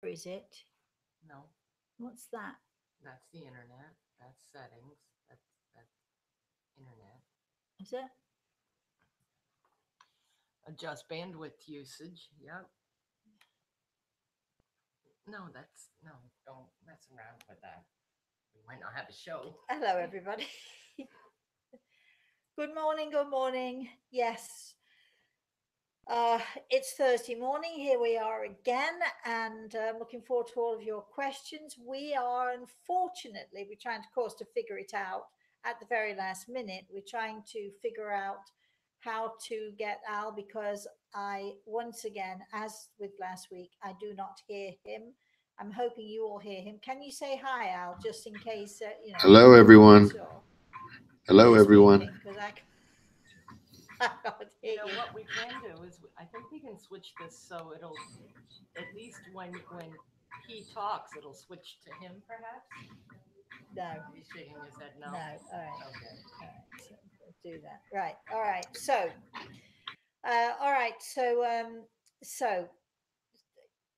Or is it? No, What's that? that's the internet. That's settings. That's internet. Is it? Adjust bandwidth usage. Yep. No, that's no. Don't mess around with that. We might not have a show. Hello, everybody. Good morning. Good morning. Yes. Uh, it's Thursday morning. Here we are again, and looking forward to all of your questions. We are, unfortunately, we're trying, of course, to figure it out at the very last minute. We're trying to figure out how to get Al because I, once again, as with last week, I do not hear him. I'm hoping you all hear him. Can you say hi, Al, just in case, Hello, I'm not everyone. sure Hello, who's everyone. speaking because I can't You hear know you. what we can do is I think we can switch this so it'll at least when he talks it'll switch to him perhaps. No. He's shaking his head No. no. All right. Okay. All right. So we'll do that. Right. All right. All right. So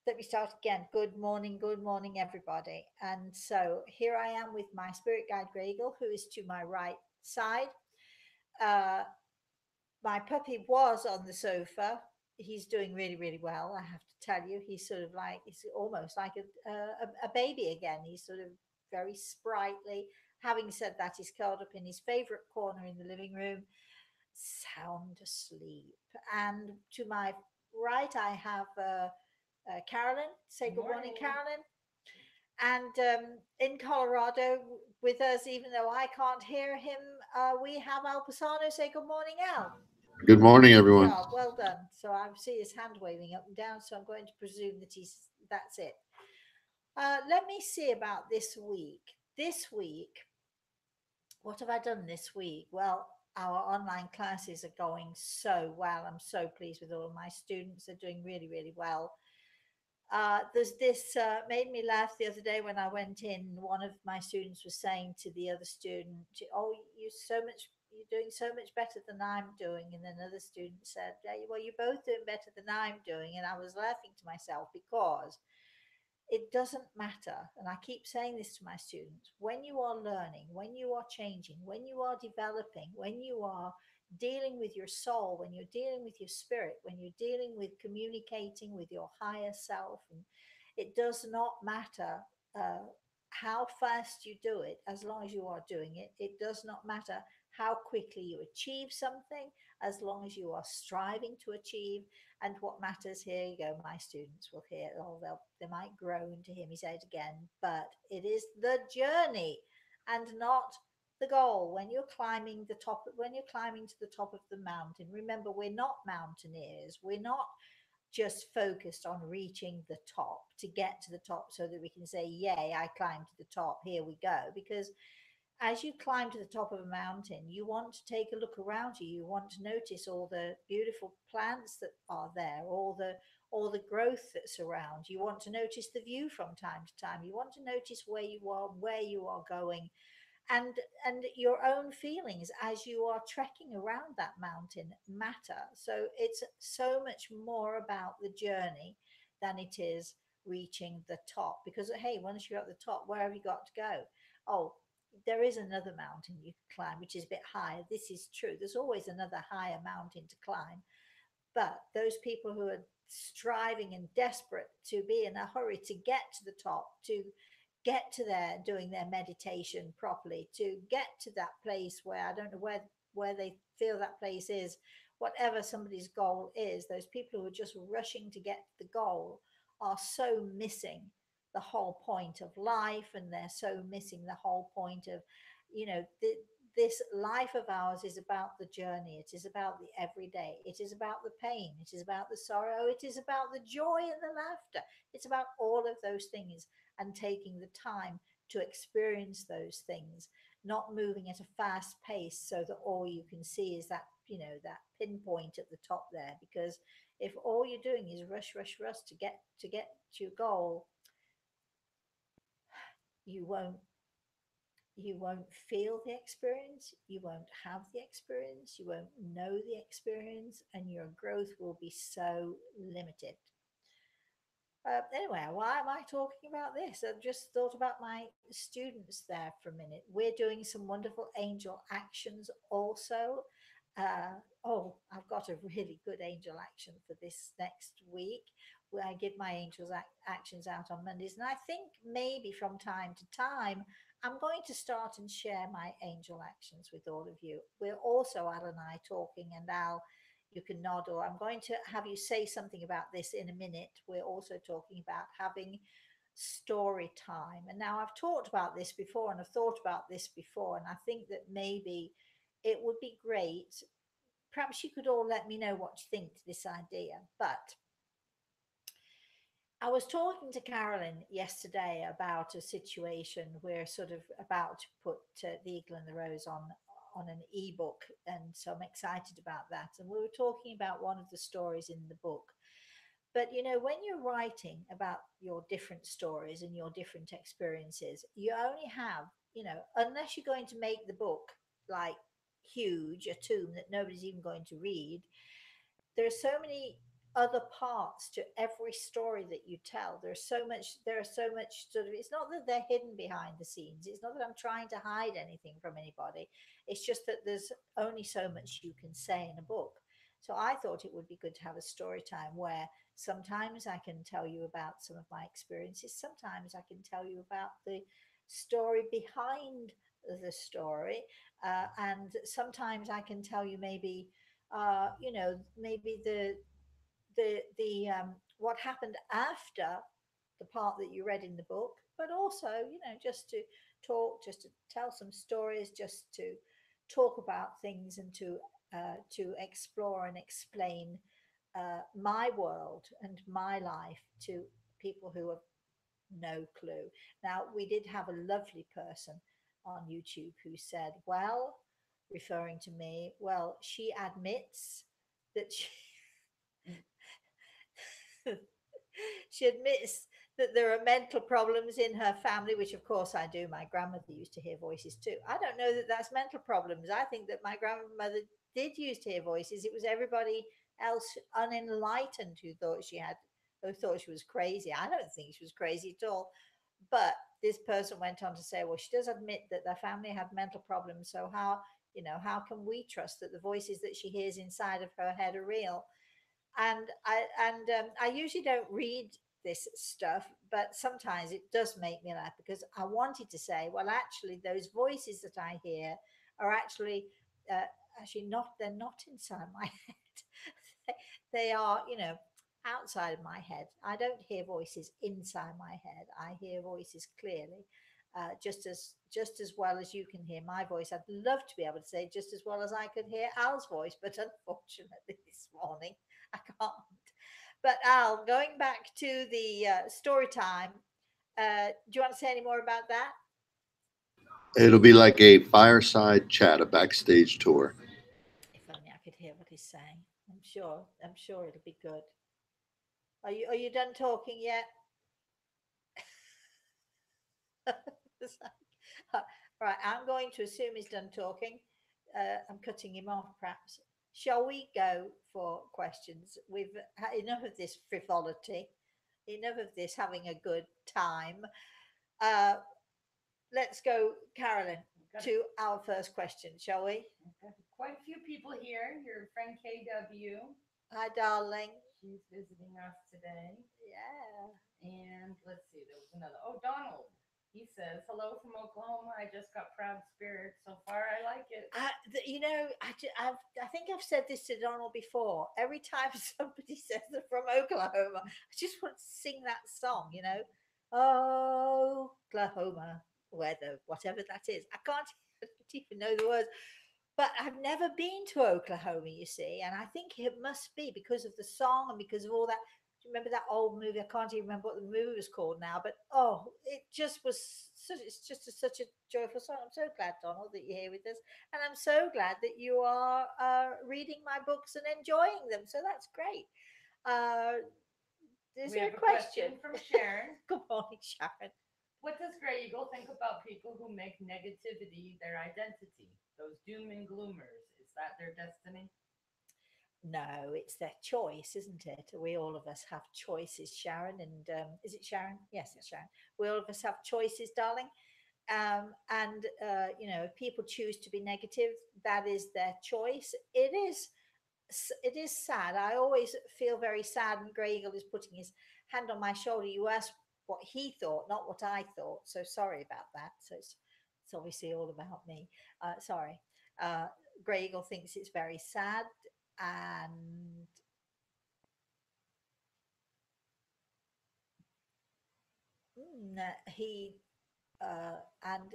let me start again. Good morning. Good morning, everybody. And so here I am with my spirit guide, Gregel, who is to my right side. Uh, my puppy was on the sofa. He's doing really, really well. I have to tell you, he's sort of like he's almost like a baby again. He's sort of very sprightly. Having said that, he's curled up in his favorite corner in the living room, sound asleep. And to my right, I have Carolyn. Say Good good morning, morning. Carolyn. And in Colorado with us, even though I can't hear him, we have Al Pisano. Say good morning, Al. Good morning, Good everyone. job. Well done. So I see his hand waving up and down. So I'm going to presume that that's it. Let me see about this week. This week, what have I done this week? Well, our online classes are going so well. I'm so pleased with all of my students. They're doing really, really well. There's this made me laugh the other day when I went in. One of my students was saying to the other student, "Oh, you're doing so much better than I'm doing." And then another student said, "Yeah, well, you're both doing better than I'm doing." And I was laughing to myself because it doesn't matter. And I keep saying this to my students: when you are learning, when you are changing, when you are developing, when you are dealing with your soul, when you're dealing with your spirit, when you're dealing with communicating with your higher self, and it does not matter uh, how fast you do it, as long as you are doing it. It does not matter how quickly you achieve something, as long as you are striving to achieve. And what matters, here you go, my students will hear, oh, they might groan to hear me say it again, but it is the journey and not the goal. When you're climbing to the top of the mountain, remember, we're not mountaineers. We're not just focused on reaching the top to get to the top so that we can say, yay, I climbed to the top, here we go. Because as you climb to the top of a mountain, you want to take a look around you. You want to notice all the beautiful plants that are there, all the growth that's around. You want to notice the view from time to time. You want to notice where you are going, and your own feelings as you are trekking around that mountain matter. So it's so much more about the journey than it is reaching the top. Because hey, once you're at the top, where have you got to go? Oh, there is another mountain you can climb, which is a bit higher. This is true. There's always another higher mountain to climb. But those people who are striving and desperate to be in a hurry to get to the top, to get to there doing their meditation properly, to get to that place where I don't know where they feel that place is, whatever somebody's goal is, those people who are just rushing to get to the goal are so missing the whole point of life, and they're so missing the whole point of, you know, this life of ours is about the journey. It is about the everyday. It is about the pain. It is about the sorrow. It is about the joy and the laughter. It's about all of those things, and taking the time to experience those things, not moving at a fast pace so that all you can see is that, that pinpoint at the top there. Because if all you're doing is rush, rush, rush to get to your goal, you won't you won't feel the experience, you won't have the experience, you won't know the experience, and your growth will be so limited. Anyway, why am I talking about this? I've just thought about my students there for a minute. We're doing some wonderful angel actions also. Oh, I've got a really good angel action for this next week where I give my actions out on Mondays. And I think maybe from time to time, I'm going to start and share my angel actions with all of you. We're also, Al and I, talking, and Al, you can nod, or I'm going to have you say something about this in a minute. We're also talking about having story time. And now I've talked about this before and I've thought about this before, and I think that maybe it would be great. Perhaps you could all let me know what you think to this idea. But I was talking to Carolyn yesterday about a situation we're sort of about to put the Eagle and the Rose on an ebook, and so I'm excited about that. And we were talking about one of the stories in the book. But you know, when you're writing about your different stories and your different experiences, you only have, you know, unless you're going to make the book like huge, a tome that nobody's even going to read, there are so many other parts to every story that you tell. There are so much sort of, it's not that they're hidden behind the scenes, it's not that I'm trying to hide anything from anybody, it's just that there's only so much you can say in a book. So I thought it would be good to have a story time where sometimes I can tell you about some of my experiences, sometimes I can tell you about the story behind the story, and sometimes I can tell you maybe you know, maybe the what happened after the part that you read in the book, but also, you know, just to talk, just to tell some stories, just to talk about things, and to explore and explain my world and my life to people who have no clue. Now, we did have a lovely person on YouTube who said, well, referring to me, well, she admits that she admits that there are mental problems in her family, which of course I do. My grandmother used to hear voices too. I don't know that that's mental problems. I think that my grandmother did used to hear voices. It was everybody else unenlightened who thought she was crazy. I don't think she was crazy at all. But this person went on to say, well, she does admit that their family had mental problems. So how, you know, how can we trust that the voices that she hears inside of her head are real? And I usually don't read this stuff, but sometimes it does make me laugh because I wanted to say, well, actually, those voices that I hear are uh, actually not. They're not inside my head. They are, you know, outside of my head. I don't hear voices inside my head. I hear voices clearly. Just as well as you can hear my voice. I'd love to be able to say just as well as I could hear Al's voice, but unfortunately this morning I can't. But Al, going back to the story time, do you want to say any more about that? It'll be like a fireside chat, a backstage tour. If only I could hear what he's saying. I'm sure it'll be good. Are you done talking yet? Right, I'm going to assume he's done talking. I'm cutting him off, perhaps. Shall we go for questions? We've had enough of this frivolity, enough of this having a good time. Uh, let's go, Carolyn, to our first question, shall we? Quite a few people here. Your friend KW, Hi, darling. she's visiting us today. Yeah. And let's see, there was another. Oh, Donald. He says, hello from Oklahoma. I just got proud spirit. So far, I like it. You know, I think I've said this to Donald before. Every time somebody says they're from Oklahoma, I just want to sing that song, you know, Oklahoma weather, whatever that is. I don't even know the words. But I've never been to Oklahoma, you see, and I think it must be because of the song and because of all that. Do you remember that old movie? I can't even remember what the movie was called now, but oh, it just was such, it's just such a joyful song. I'm so glad, Donald, that you're here with us, and I'm so glad that you are reading my books and enjoying them. So that's great. Uh, is We there have a a question? question from Sharon. Good morning, Sharon. What does Grey Eagle think about people who make negativity their identity? Those doom and gloomers. Is that their destiny? No, it's their choice, isn't it? We all of us have choices, Sharon. And is it Sharon? Yes, it's Sharon. We all of us have choices, darling. And you know, if people choose to be negative, that is their choice. It is sad. I always feel very sad. And Greg Eagle is putting his hand on my shoulder. You asked what he thought, not what I thought. So sorry about that. So it's obviously all about me. Sorry. Uh, Greg Eagle thinks it's very sad, and he and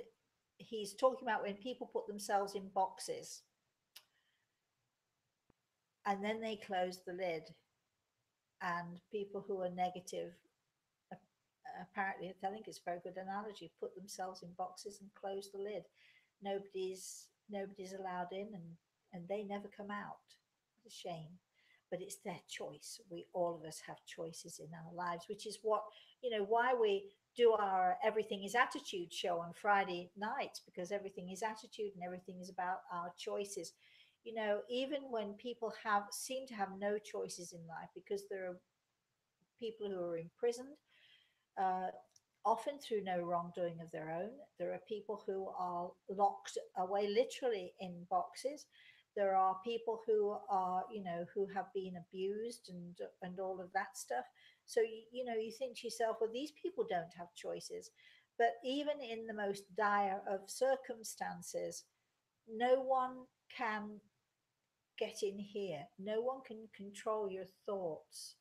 he's talking about when people put themselves in boxes and then they close the lid, and people who are negative apparently, I think it's a very good analogy, put themselves in boxes and close the lid. Nobody's allowed in, and they never come out. It's a shame, but it's their choice. We all of us have choices in our lives, which is what, you know, why we do our Everything is Attitude show on Friday nights, because everything is attitude and everything is about our choices. You know, even when people have seem to have no choices in life because there are people who are imprisoned, uh, often through no wrongdoing of their own. There are people who are locked away literally in boxes. There are people who are, you know, who have been abused and all of that stuff. So you know, you think to yourself, well, these people don't have choices. But even in the most dire of circumstances, no one can get in here. No one can control your thoughts.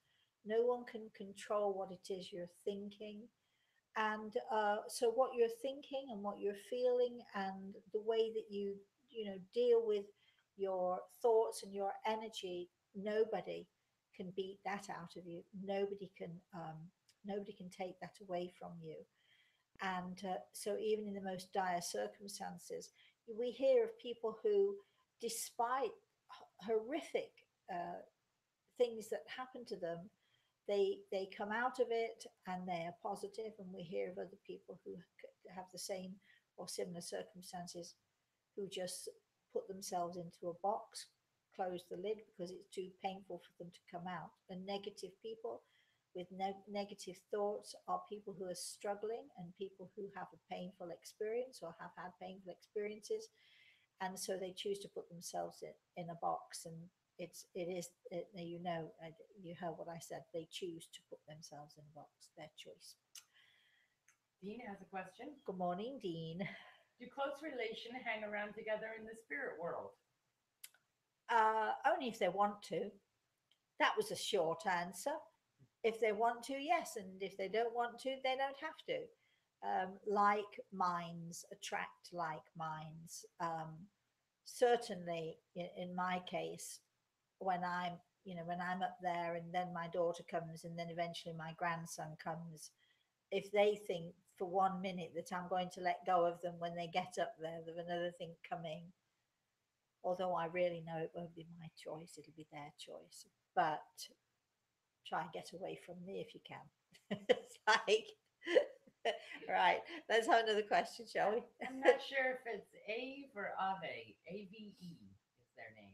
No one can control what it is you're thinking. And so what you're thinking and what you're feeling and the way that you know, deal with your thoughts and your energy, nobody can beat that out of you. Nobody can take that away from you. And so even in the most dire circumstances, we hear of people who, despite horrific uh, things that happen to them, they come out of it and they are positive. And we hear of other people who have the same or similar circumstances, who just put themselves into a box, close the lid because it's too painful for them to come out. And negative people with negative thoughts are people who are struggling and people who have a painful experience or have had painful experiences, and so they choose to put themselves in a box. And you know, you heard what I said, they choose to put themselves in a box, their choice. Dean has a question. Good morning, Dean. Do close relation hang around together in the spirit world? Only if they want to. That was a short answer. If they want to, yes, and if they don't want to, they don't have to. Like minds attract like minds. Certainly, in my case, when I'm, you know, when I'm up there and then my daughter comes and then eventually my grandson comes, if they think for 1 minute that I'm going to let go of them when they get up there with another thing coming, although I really know it won't be my choice, it'll be their choice. But try and get away from me if you can. It's like, right, let's have another question, shall we? I'm not sure if it's Ave or Ave. AVE is their name.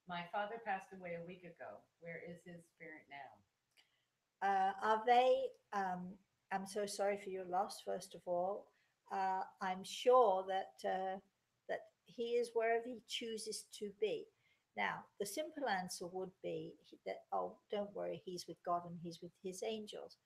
My father passed away a week ago. Where is his spirit now? Are they? I'm so sorry for your loss. First of all, I'm sure that he is wherever he chooses to be. Now, the simple answer would be that, oh, don't worry, he's with God and he's with his angels,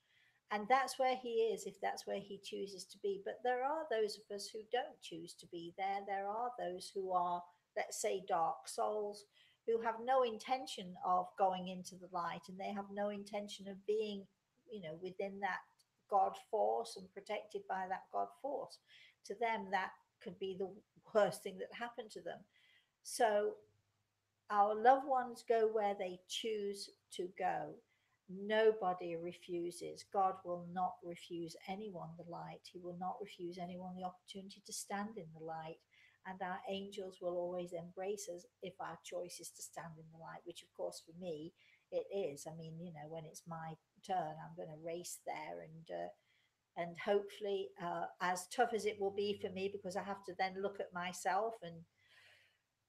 and that's where he is, if that's where he chooses to be. But there are those of us who don't choose to be there. There are those who are, let's say, dark souls, who have no intention of going into the light, and they have no intention of being, you know, within that God force and protected by that God force. To them, that could be the worst thing that happened to them. So our loved ones go where they choose to go. Nobody refuses. God will not refuse anyone the light. He will not refuse anyone the opportunity to stand in the light. And our angels will always embrace us if our choice is to stand in the light, which, of course, for me, it is. I mean, you know, when it's my turn, I'm going to race there, and hopefully, as tough as it will be for me, because I have to then look at myself and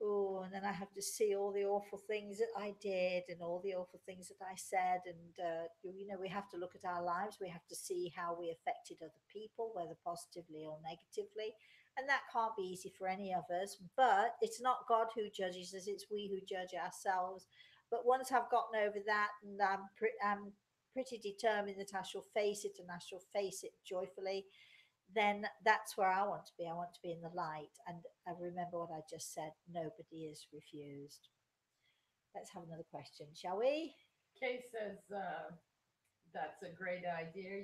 Oh, and then I have to see all the awful things that I did and all the awful things that I said. And, we have to look at our lives. We have to see how we affected other people, whether positively or negatively. And that can't be easy for any of us. But it's not God who judges us, it's we who judge ourselves. But once I've gotten over that, and I'm pretty determined that I shall face it and I shall face it joyfully, then that's where I want to be. I want to be in the light. And I remember what I just said, nobody is refused. Let's have another question, shall we? Kay says that's a great idea.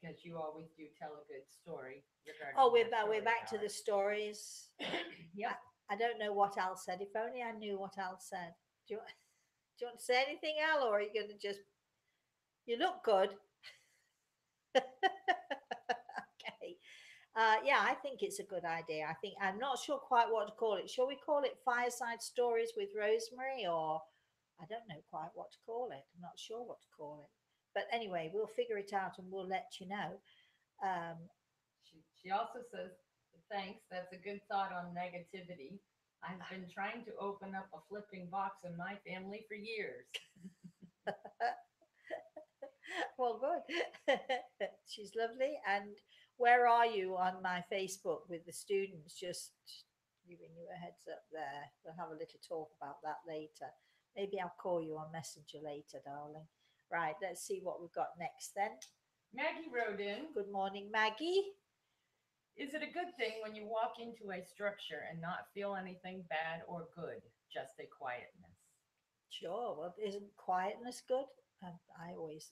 Because you always do tell a good story regarding Oh, your we're back to story the stories. hour. Yep. I don't know what Al said. If only I knew what Al said. Do you want to say anything, Al, or are you going to just? You look good. Okay. Yeah, I think it's a good idea. I think I'm not sure quite what to call it. Shall we call it Fireside Stories with Rosemary, or I don't know quite what to call it. I'm not sure what to call it. But anyway, we'll figure it out and we'll let you know. Um, She also says, thanks, that's a good thought on negativity. I've been trying to open up a flipping box in my family for years. well, good. She's lovely. And where are you on my Facebook with the students? Just giving you a heads up there. We'll have a little talk about that later. Maybe I'll call you on Messenger later, darling. Right, let's see what we've got next then. Maggie wrote in, Good morning, Maggie. is it a good thing when you walk into a structure and not feel anything bad or good, just a quietness? Sure. Well, isn't quietness good? I always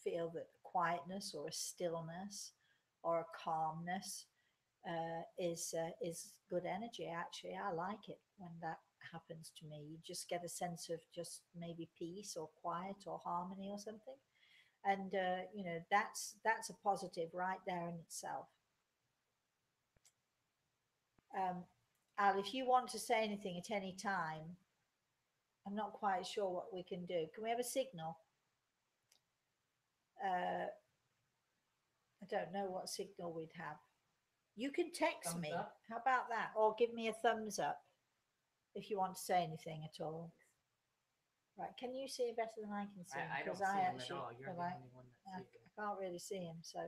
feel that quietness or a stillness or a calmness is good energy. Actually, I like it when that happens to me. You just get a sense of just maybe peace or quiet or harmony or something, and that's a positive right there in itself. Um, Al, if you want to say anything at any time, I'm not quite sure what we can do. Can we have a signal? Uh, I don't know what signal we'd have. You can text Thumbs me. up. How about that? Or give me a thumbs up if you want to say anything at all. Right. Can you see better than I can see him? I don't Because see I him at actually, all. You're well, the only one that sees him. I can't really see him. So,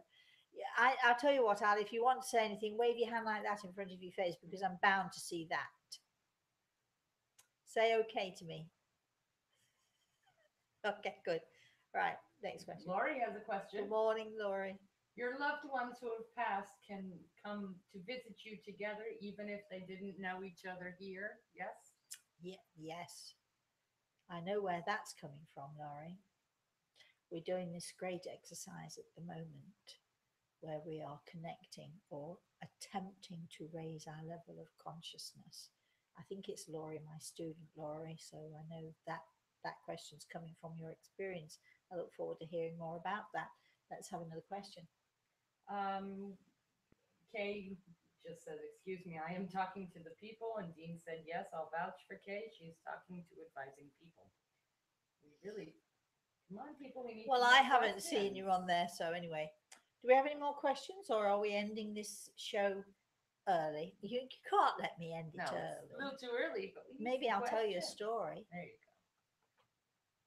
yeah, I'll tell you what, Al, if you want to say anything, wave your hand like that in front of your face because I'm bound to see that. Say okay to me. Okay, good. Right. Next question. Lori has a question. Good morning, Laurie. Your loved ones who have passed can come to visit you together even if they didn't know each other here. Yes? Yeah, yes. I know where that's coming from, Laurie. We're doing this great exercise at the moment where we are connecting or attempting to raise our level of consciousness. I think it's Laurie, my student, Laurie. So I know that question's coming from your experience. I look forward to hearing more about that. Let's have another question. Kay just says, excuse me, I am talking to the people. And Dean said, yes, I'll vouch for Kay. She's talking to advising people. We really, come on, people, we need Well, some I more haven't seen you on questions. there. So anyway, do we have any more questions or are we ending this show early? You can't let me end it No, it's a early. little too early, but we need Maybe some I'll tell you a questions. story. There you go.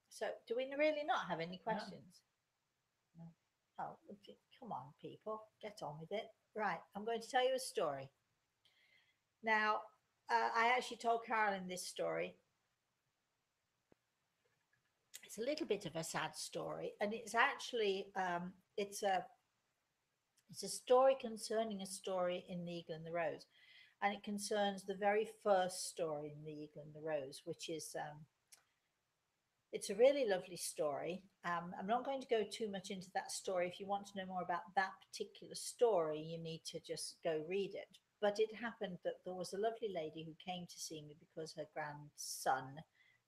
So, do we really not have any No. questions? No. Oh, okay, come on, people, get on with it. Right, I'm going to tell you a story. Now, I actually told Carolyn this story. It's a little bit of a sad story, and it's actually it's a story concerning a story in The Eagle and the Rose, and it concerns the very first story in The Eagle and the Rose, which is it's a really lovely story. I'm not going to go too much into that story. If you want to know more about that particular story, you need to just go read it. But it happened that there was a lovely lady who came to see me because her grandson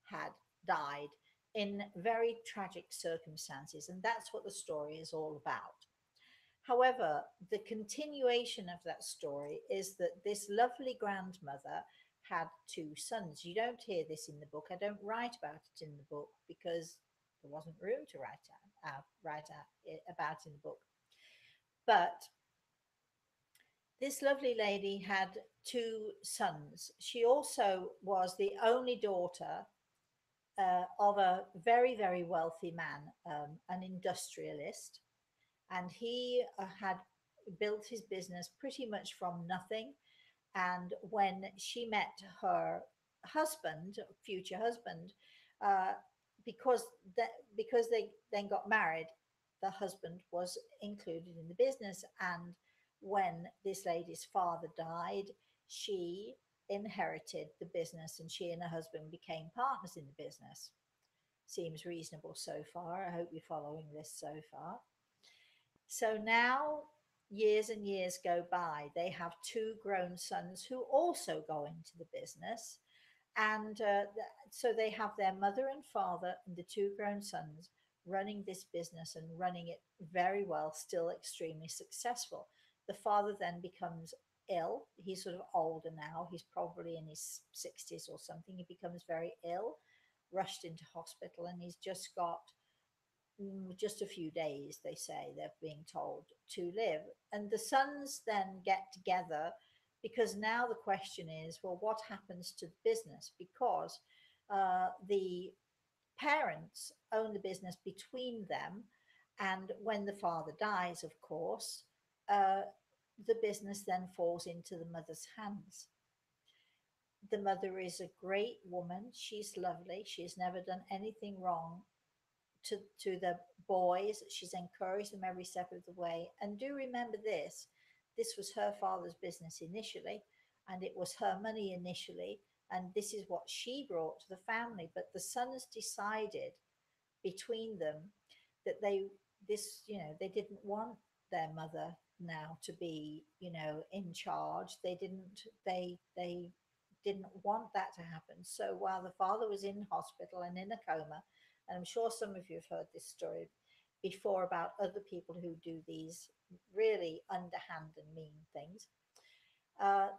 had died in very tragic circumstances. And that's what the story is all about. However, the continuation of that story is that this lovely grandmother had two sons. You don't hear this in the book. I don't write about it in the book because there wasn't room to write about in the book. But this lovely lady had two sons. She also was the only daughter of a very, very wealthy man, an industrialist, and he had built his business pretty much from nothing. And when she met her husband, future husband, uh, because because they then got married, the husband was included in the business. And when this lady's father died, she inherited the business, and she and her husband became partners in the business. Seems reasonable so far. I hope you're following this so far. So now years and years go by. They have two grown sons who also go into the business. And so they have their mother and father and the two grown sons running this business and running it very well, still extremely successful. The father then becomes ill. He's sort of older now. He's probably in his 60s or something. He becomes very ill, rushed into hospital, and he's just got just a few days, they say, they're being told, to live. And the sons then get together because now the question is, well, what happens to the business? Because the parents own the business between them. And when the father dies, of course, uh, the business then falls into the mother's hands. The mother is a great woman. She's lovely. She's never done anything wrong to the boys. She's encouraged them every step of the way. And do remember this: this was her father's business initially, and it was her money initially, and this is what she brought to the family. But the sons decided between them that they didn't want their mother now to be in charge. They didn't want that to happen. So while the father was in hospital and in a coma, and I'm sure some of you have heard this story before about other people who do these really underhand and mean things,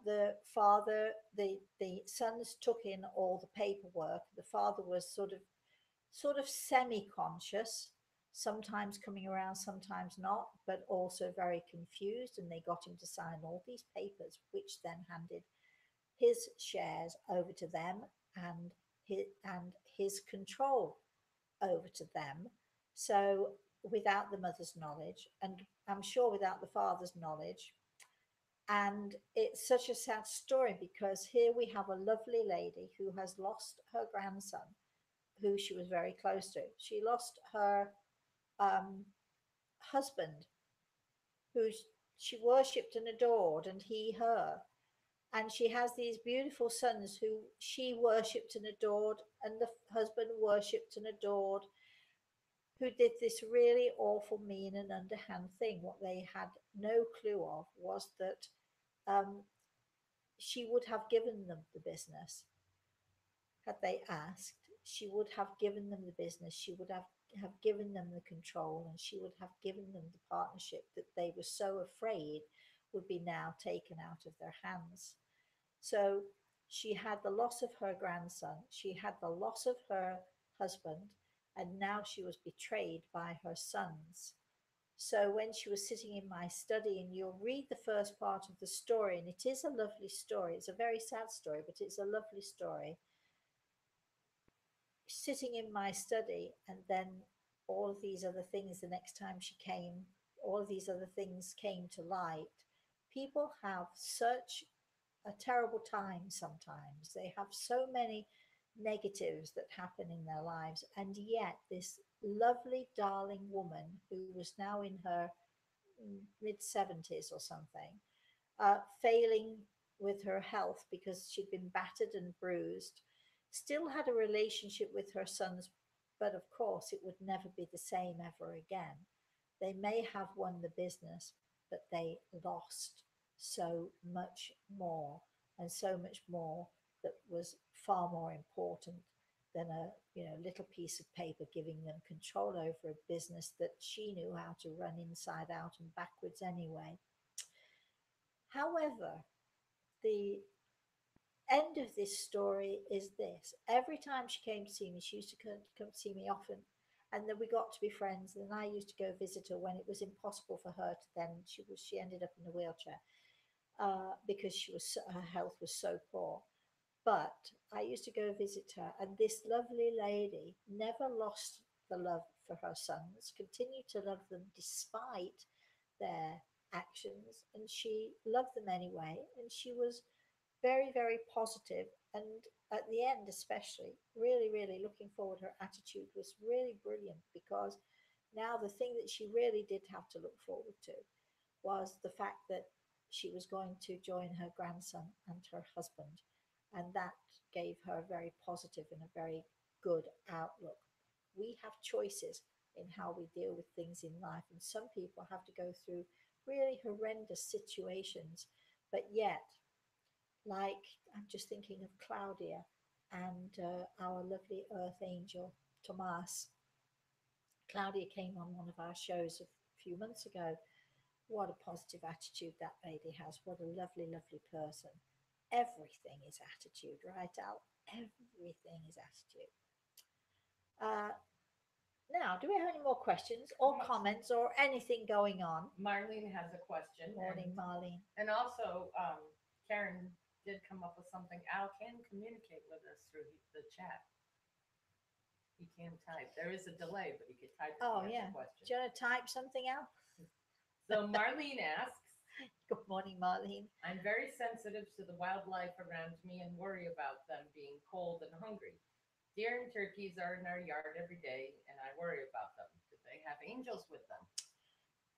the father, the sons took in all the paperwork. The father was sort of semi-conscious, sometimes coming around, sometimes not, but also very confused. And they got him to sign all these papers, which then handed his shares over to them, and his control over to them. So without the mother's knowledge, and I'm sure without the father's knowledge. And it's such a sad story because here we have a lovely lady who has lost her grandson, who she was very close to. She lost her um, husband, who she worshipped and adored, and he her. And she has these beautiful sons who she worshipped and adored, and the husband worshipped and adored, who did this really awful, mean, and underhand thing. What they had no clue of was that um, she would have given them the business had they asked. She would have given them the business. She would have given them the control, and she would have given them the partnership that they were so afraid would be now taken out of their hands. So she had the loss of her grandson, she had the loss of her husband, and now she was betrayed by her sons. So when she was sitting in my study, and you'll read the first part of the story, and it is a lovely story. It's a very sad story, but it's a lovely story. Sitting in my study, and then all of these other things, the next time she came, all of these other things came to light. People have such a terrible time sometimes. They have so many negatives that happen in their lives. And yet, this lovely, darling woman who was now in her mid 70s or something, failing with her health because she'd been battered and bruised, still had a relationship with her sons, but of course it would never be the same ever again. They may have won the business, but they lost so much more, and so much more that was far more important than a little piece of paper giving them control over a business that she knew how to run inside out and backwards anyway. However, the end of this story is this: every time she came to see me, she used to come to see me often, and then we got to be friends. And then I used to go visit her when it was impossible for her to. Then she ended up in a wheelchair. because her health was so poor. But I used to go visit her, and this lovely lady never lost the love for her sons, continued to love them despite their actions, and she loved them anyway. And she was very, very positive, and at the end, especially, really, really looking forward. Her attitude was really brilliant because now the thing that she really did have to look forward to was the fact that she was going to join her grandson and her husband. And that gave her a very positive and a very good outlook. We have choices in how we deal with things in life, and some people have to go through really horrendous situations, but yet, like, I'm just thinking of Claudia and our lovely earth angel, Tomas. Claudia came on one of our shows a few months ago. What a positive attitude that lady has. What a lovely, lovely person. Everything is attitude, right, Al? Everything is attitude. Uh, Now, do we have any more questions or comments or anything going on? Marlene has a question. Morning, Marlene. And also, Karen did come up with something. Al can communicate with us through the chat. He can type. There is a delay, but he could type if Oh, he yeah. has a Do question. you want to type something out? So Marlene asks, Good morning, Marlene. I'm very sensitive to the wildlife around me and worry about them being cold and hungry. Deer and turkeys are in our yard every day, and I worry about them. Do they have angels with them?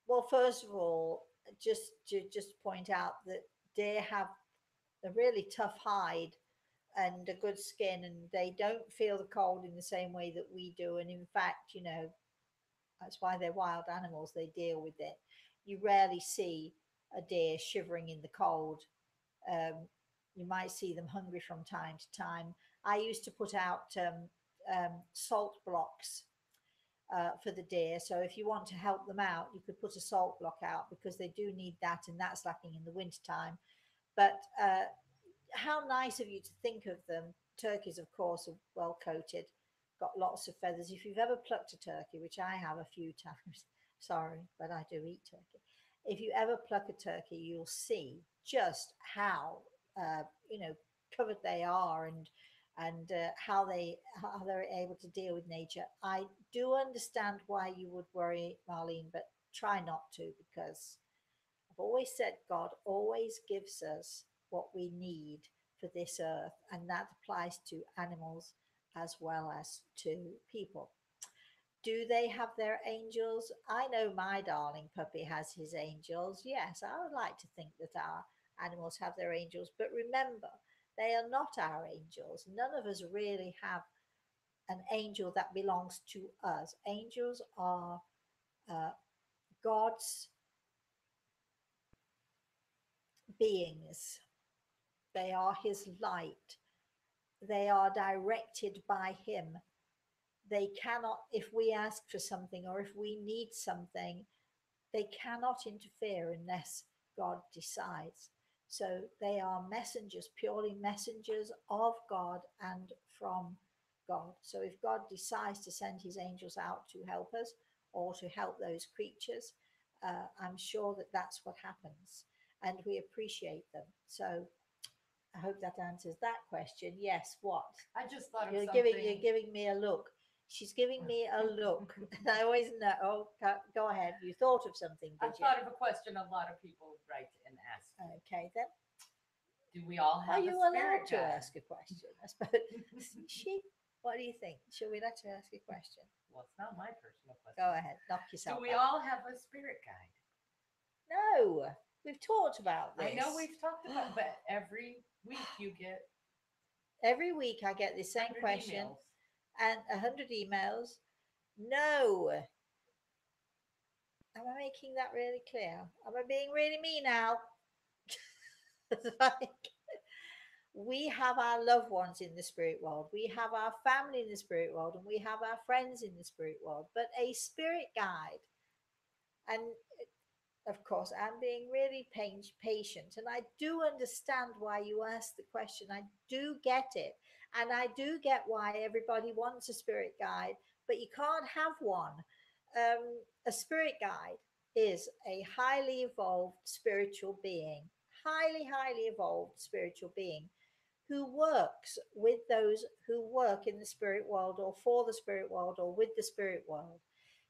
Well, first of all, just point out that deer have a really tough hide and a good skin, and they don't feel the cold in the same way that we do. And in fact, that's why they're wild animals. They deal with it. You rarely see a deer shivering in the cold. Um, you might see them hungry from time to time. I used to put out salt blocks for the deer. So if you want to help them out, you could put a salt block out because they do need that, and that's lacking in the wintertime. But how nice of you to think of them. Turkeys, of course, are well coated, got lots of feathers. If you've ever plucked a turkey, which I have a few times, sorry, but I do eat turkey. If you ever pluck a turkey, you'll see just how uh, you know covered they are, and how they're able to deal with nature. I do understand why you would worry, Marlene, but try not to, because I've always said God always gives us what we need for this earth, and that applies to animals as well as to people. Do they have their angels? I know my darling puppy has his angels. Yes, I would like to think that our animals have their angels, but remember, they are not our angels. None of us really have an angel that belongs to us. Angels are uh, God's beings, they are his light, they are directed by him. They cannot, if we ask for something or if we need something, they cannot interfere unless God decides. So they are messengers, purely messengers of God and from God. So if God decides to send his angels out to help us or to help those creatures, I'm sure that that's what happens. And we appreciate them. So I hope that answers that question. Yes, what? I just thought of You're giving me a look. She's giving me a look. I always know. Oh, go ahead. You thought of something, I did you? thought of a question a lot of people write and ask. Okay, then. Do we all Are have you a allowed spirit to guide? ask a question? I suppose. She. What do you think? Should we let her ask a question? Well, it's not my personal question. Go ahead. Knock Do yourself we out. all have a spirit guide? No, we've talked about this. I know we've talked about, but every week you get Every week I get the same 100 question emails. and 100 emails. No. Am I making that really clear? Am I being really mean now? It's like, we have our loved ones in the spirit world, we have our family in the spirit world, and we have our friends in the spirit world. But a spirit guide, and of course, I'm being really patient, and I do understand why you asked the question. I do get it, and I do get why everybody wants a spirit guide, but you can't have one. A spirit guide is a highly evolved spiritual being, highly evolved spiritual being who works with those who work in the spirit world or for the spirit world or with the spirit world.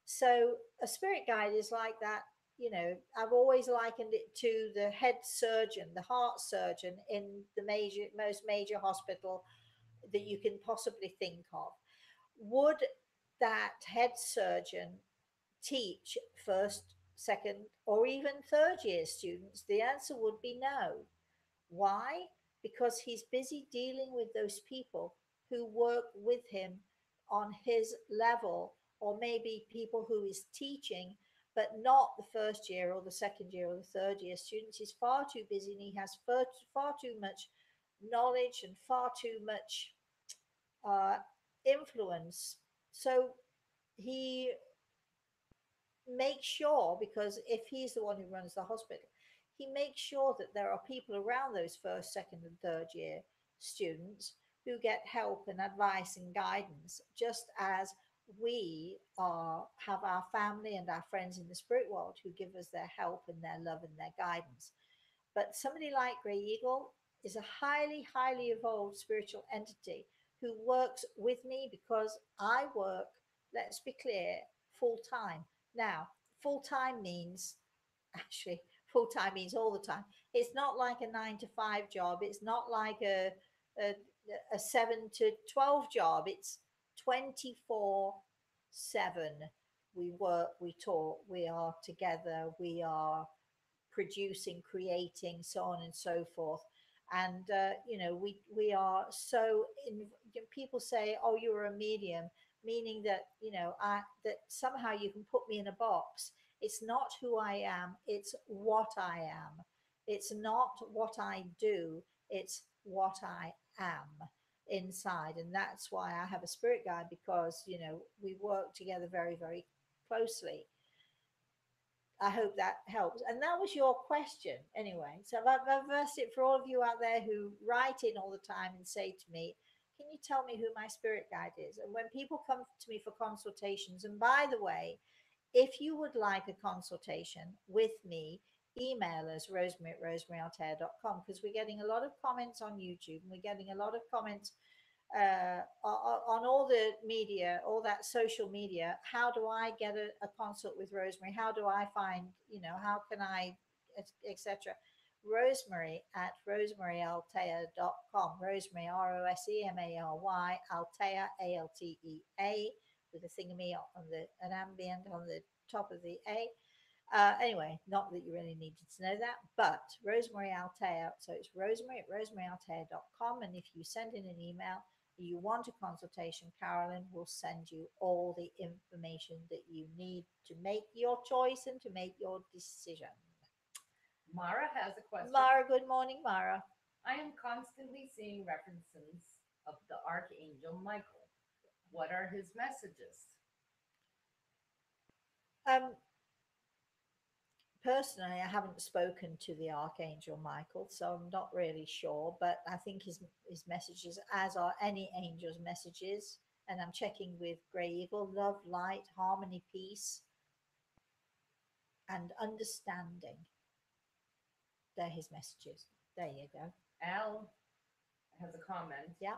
So a spirit guide is like that. You know, I've always likened it to the head surgeon, the heart surgeon in the most major hospital that you can possibly think of. Would that head surgeon teach first, second, or even third year students? The answer would be no. Why? Because he's busy dealing with those people who work with him on his level, or maybe people who he's teaching, but not the first year or the second year or the third year students. He's far too busy and he has far too much knowledge and far too much uh, influence. So he make sure, because if he's the one who runs the hospital, he makes sure that there are people around those first, second, and third year students who get help and advice and guidance, just as we have our family and our friends in the spirit world who give us their help and their love and their guidance. But somebody like Grey Eagle is a highly evolved spiritual entity who works with me because I work, let's be clear, full time. Now, full time means actually, full time means all the time. It's not like a 9 to 5 job. It's not like a, a 7 to 12 job. It's 24/7. We work, we talk, we are together, we are producing, creating, so on and so forth. And we are so in. People say, "Oh, you're a medium," meaning that that somehow you can put me in a box. It's not who I am. It's what I am. It's not what I do. It's what I am inside, and that's why I have a spirit guide, because we work together very closely. I hope that helps. And that was your question anyway. So I've reversed it for all of you out there who write in all the time and say to me, "Can you tell me who my spirit guide is?" And when people come to me for consultations, and by the way, if you would like a consultation with me, email us, rosemary at rosemaraltea.com, because we're getting a lot of comments on YouTube and we're getting a lot of comments on all the media, all that social media. How do I get a consult with Rosemary? How do I find, how can I, etc. Rosemary at rosemaryltea.com. Rosemary, Rosemary, Altea, Altea, with a thingamy on an ambient on the top of the A. Anyway, not that you really needed to know that, but Rosemary Altea. So it's Rosemary at rosemaryltea.com. And if you send in an email, you want a consultation, Carolyn will send you all the information that you need to make your choice and to make your decision. Mara has a question. Mara, good morning, Mara. I am constantly seeing references of the Archangel Michael. What are his messages? Um, Personally, I haven't spoken to the Archangel Michael, so I'm not really sure. But I think his messages, as are any angel's messages, and I'm checking with Grey Eagle: love, light, harmony, peace, and understanding. They're his messages. There you go. Al has a comment. Yeah.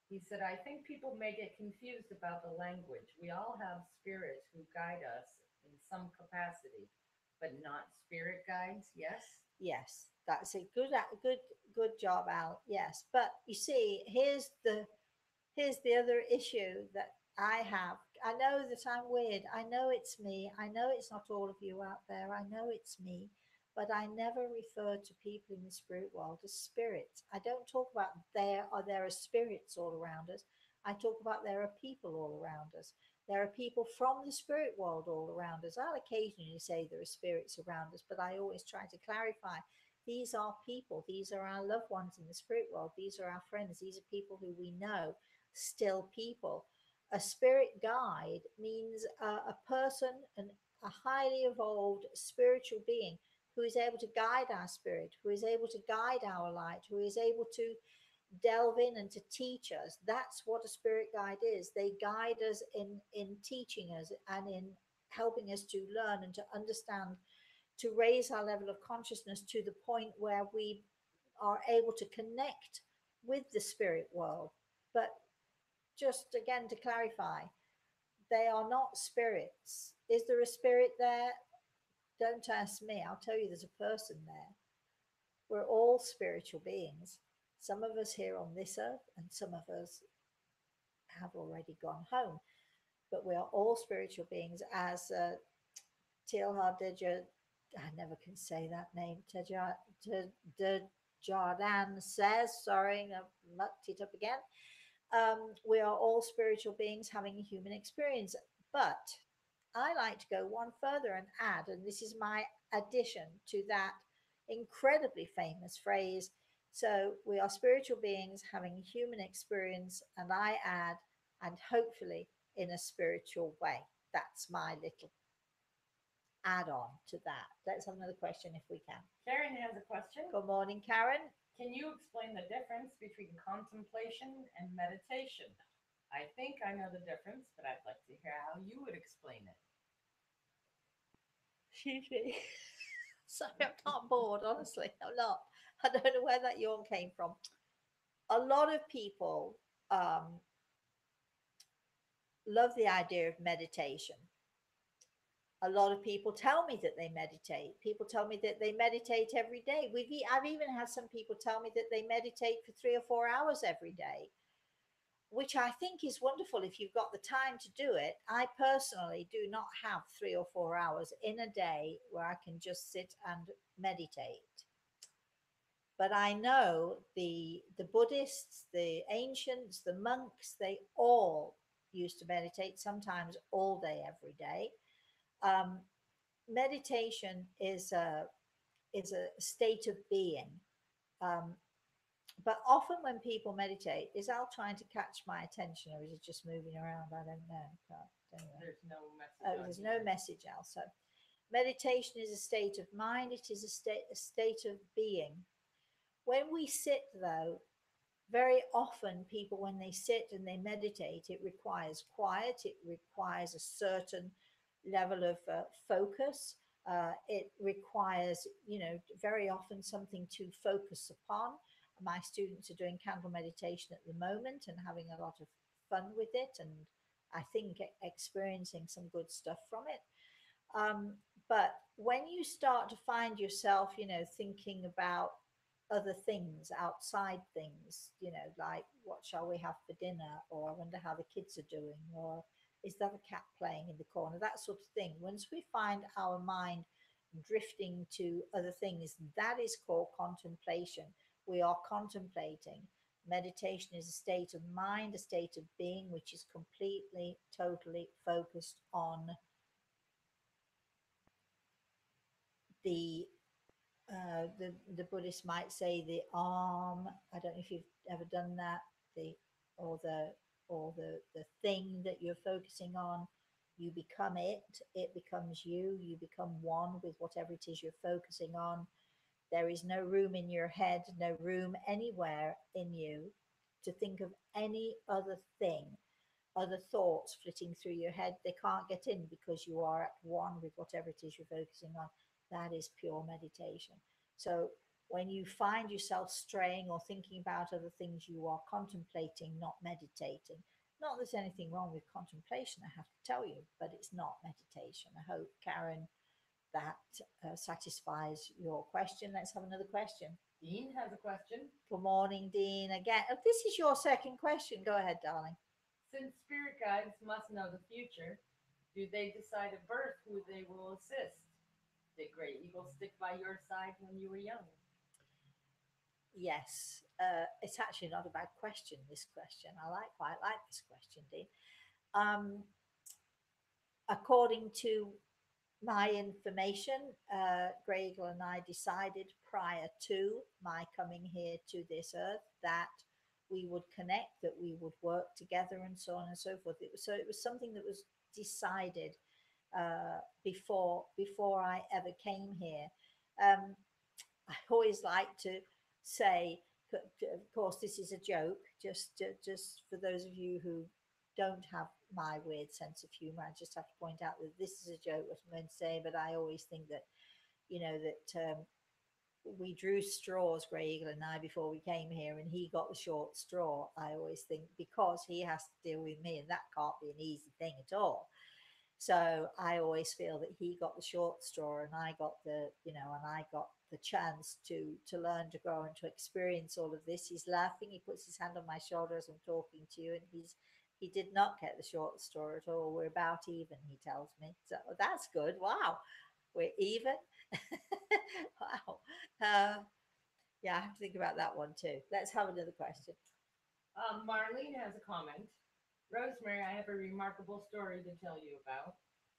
He said, I think people may get confused about the language. We all have spirits who guide us in some capacity, but not spirit guides. Yes. Yes, that's a good job, Al. Yes, but you see, here's the other issue that I have. I know that I'm weird. I know it's me. I know it's not all of you out there. I know it's me. But I never refer to people in the spirit world as spirits. I don't talk about there are spirits all around us. I talk about there are people all around us. There are people from the spirit world all around us. I'll occasionally say there are spirits around us, but I always try to clarify these are people. These are our loved ones in the spirit world. These are our friends. These are people who we know, still people. A spirit guide means a person, a highly evolved spiritual being who is able to guide our spirit, who is able to guide our light, who is able to delve in and to teach us. That's what a spirit guide is. They guide us in teaching us and in helping us to learn and to understand to raise our level of consciousness to the point where we are able to connect with the spirit world. But just again to clarify, they are not spirits. Is there a spirit there? Don't ask me. I'll tell you there's a person there. We're all spiritual beings. Some of us here on this earth, and some of us have already gone home. But we are all spiritual beings, as Teilhard de, I never can say that name, de Jardin says. Sorry, I mucked it up again. We are all spiritual beings having a human experience. But I like to go one further and add, and this is my addition to that incredibly famous phrase. So we are spiritual beings having a human experience, and I add, and hopefully in a spiritual way. That's my little add on to that. Let's have another question if we can. Karen has a question. Good morning, Karen. Can you explain the difference between contemplation and meditation? I think I know the difference, but I'd like to hear how you would explain it. Excuse me. Sorry, I'm not bored, honestly. I'm not. I don't know where that yawn came from. A lot of people love the idea of meditation. A lot of people tell me that they meditate. People tell me that they meditate every day. I've even had some people tell me that they meditate for 3 or 4 hours every day, which I think is wonderful if you've got the time to do it. I personally do not have 3 or 4 hours in a day where I can just sit and meditate. But I know the Buddhists, the ancients, the monks, they all used to meditate, sometimes all day, every day. Meditation is a state of being. Um, but often when people meditate, is Al trying to catch my attention, or is it just moving around? I don't know. Anyway. There's no message. There's no message, Al. So meditation is a state of mind. It is a state of being. When we sit, though, very often people, when they sit and they meditate, it requires quiet. It requires a certain level of focus. It requires, very often something to focus upon. My students are doing candle meditation at the moment and having a lot of fun with it, and I think experiencing some good stuff from it. But when you start to find yourself, thinking about other things, outside things, like what shall we have for dinner, or I wonder how the kids are doing, or is that a cat playing in the corner, that sort of thing. Once we find our mind drifting to other things, that is called contemplation. We are contemplating. Meditation is a state of mind, a state of being, which is completely, totally focused on the the Buddhists might say the arm. I don't know if you've ever done that. The or the the thing that you're focusing on. You become it. It becomes you. You become one with whatever it is you're focusing on. There is no room in your head, no room anywhere in you to think of any other thing, other thoughts flitting through your head. They can't get in because you are at one with whatever it is you're focusing on. That is pure meditation. So when you find yourself straying or thinking about other things, you are contemplating, not meditating. Not that there's anything wrong with contemplation, I have to tell you, but it's not meditation. I hope, Karen, that satisfies your question. Let's have another question. Dean has a question. Good morning, Dean. Again, this is your second question. Go ahead, darling. Since spirit guides must know the future, do they decide at birth who they will assist? Did Grey Eagle stick by your side when you were young? Yes, it's actually not a bad question. This question, quite like this question, Dean. According to my information, Grey Eagle and I decided prior to my coming here to this earth that we would connect, that we would work together, and so on and so forth. It was something that was decided before I ever came here. I always like to say, of course, this is a joke. Just for those of you who don't have my weird sense of humor, I just have to point out that this is a joke, what I'm going to say. But I always think that that we drew straws, Grey Eagle and I, before we came here, and he got the short straw. I always think because he has to deal with me, and that can't be an easy thing at all. So I always feel that he got the short straw, and I got and I got the chance to learn, to grow, and to experience all of this. He's laughing. He puts his hand on my shoulder as I'm talking to you, and he did not get the short straw at all. We're about even, he tells me. So that's good. Wow, we're even. Wow. Uh, yeah, I have to think about that one too. Let's have another question. Marlene has a comment. Rosemary, I have a remarkable story to tell you about.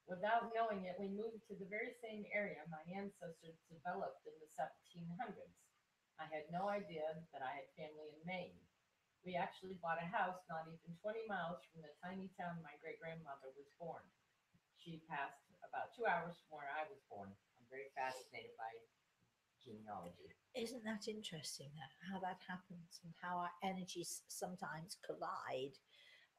Without knowing it, we moved to the very same area my ancestors developed in the 1700s. I had no idea that I had family in Maine. We actually bought a house not even 20 miles from the tiny town my great grandmother was born. She passed about 2 hours from where I was born. I'm very fascinated by genealogy. Isn't that interesting, how that happens and how our energies sometimes collide?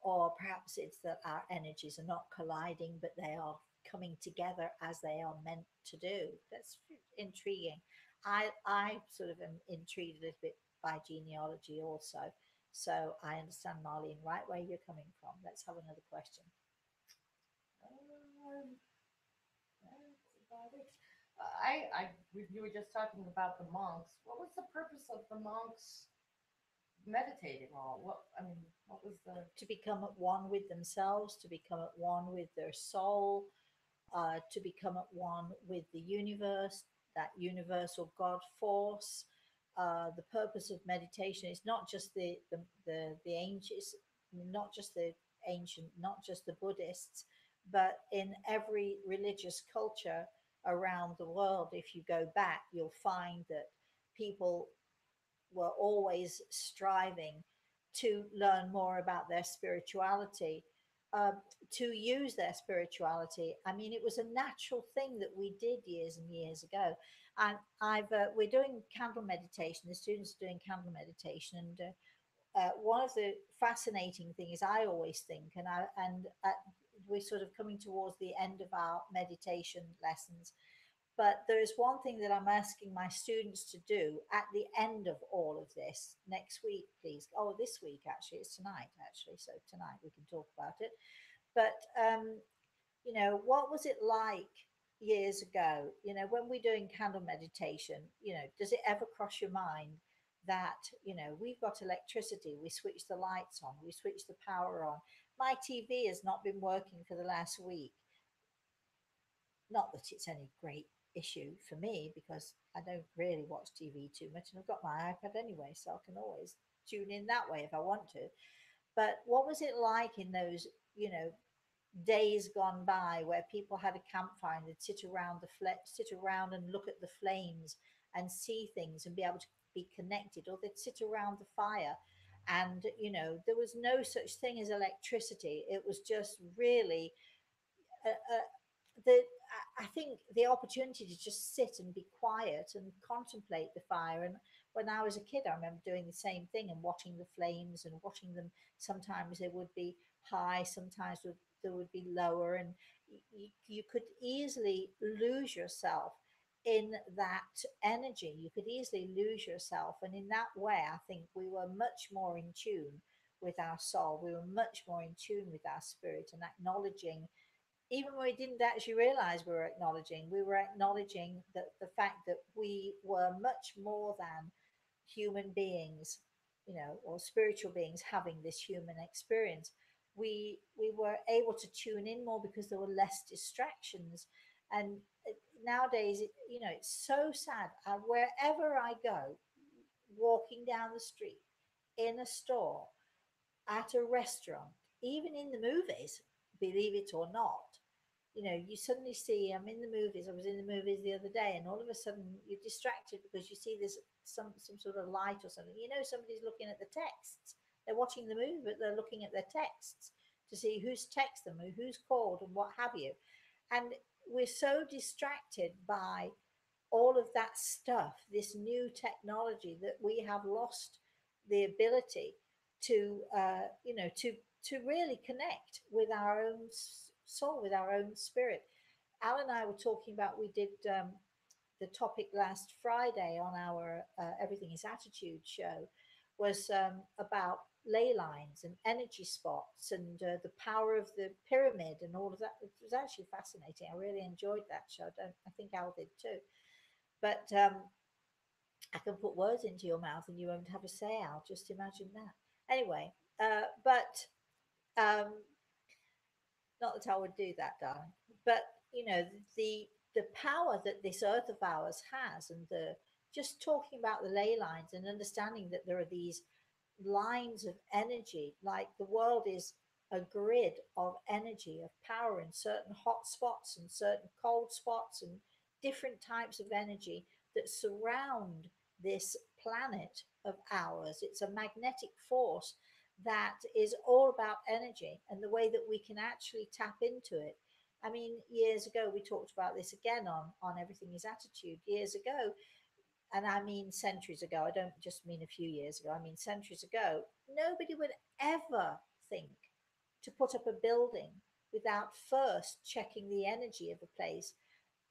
Or perhaps it's that our energies are not colliding, but they are coming together as they are meant to do. That's intriguing. I sort of am intrigued a little bit by genealogy also. So I understand, Marlene, right where you're coming from. Let's have another question. That's about it. You were just talking about the monks. What was the purpose of the monks meditating all? What was the? To become at one with themselves, to become at one with their soul, to become at one with the universe, that universal God force. The purpose of meditation is not just the ancients, not just the ancient, not just the Buddhists, but in every religious culture around the world. If you go back, you'll find that people were always striving to learn more about their spirituality, um, to use their spirituality. I mean, it was a natural thing that we did years and years ago. And we're doing candle meditation. The students are doing candle meditation, and one of the fascinating things I always think, we're sort of coming towards the end of our meditation lessons, but there is one thing that I'm asking my students to do at the end of all of this next week, please. Oh, this week, actually, it's tonight, actually. So tonight we can talk about it. But, what was it like years ago? When we're doing candle meditation, does it ever cross your mind that, we've got electricity, we switch the lights on, we switch the power on. My TV has not been working for the last week. Not that it's any great issue for me because I don't really watch TV too much, and I've got my iPad anyway, so I can always tune in that way if I want to. But what was it like in those, you know, days gone by where people had a campfire and they'd sit around and look at the flames and see things and be able to be connected, or they'd sit around the fire and there was no such thing as electricity. It was just really the I think the opportunity to just sit and be quiet and contemplate the fire. And when I was a kid, I remember doing the same thing and watching the flames and watching them. Sometimes they would be high, sometimes they would be lower, and you could easily lose yourself in that energy. You could easily lose yourself, and in that way, I think we were much more in tune with our soul. We were much more in tune with our spirit and acknowledging, even when we didn't actually realize we were acknowledging that the fact that we were much more than human beings, or spiritual beings having this human experience. We were able to tune in more because there were less distractions. And nowadays, it's so sad. Wherever I go, walking down the street, in a store, at a restaurant, even in the movies, believe it or not, you suddenly see, I'm in the movies. I was in the movies the other day, and all of a sudden you're distracted because you see there's some sort of light or something. Somebody's looking at the texts. They're watching the movie, but they're looking at their texts to see who's texted them, who's called, and what have you. And we're so distracted by all of that stuff, this new technology, that we have lost the ability to, to really connect with our own soul, with our own spirit. Al and I were talking about, we did the topic last Friday on our Everything is Attitude show was about ley lines and energy spots and the power of the pyramid and all of that. It was actually fascinating. I really enjoyed that show. I think Al did too. But I can put words into your mouth and you won't have a say, Al. Just imagine that. Anyway, but um, not that I would do that, darling. But you know the the power that this earth of ours has, and the just talking about the ley lines and understanding that there are these lines of energy, like the world is a grid of energy, of power in certain hot spots and certain cold spots and different types of energy that surround this planet of ours. It's a magnetic force that is all about energy and the way that we can actually tap into it. I mean, years ago, we talked about this again on Everything is Attitude. Years ago, and I mean centuries ago, I don't just mean a few years ago, I mean centuries ago, nobody would ever think to put up a building without first checking the energy of a place.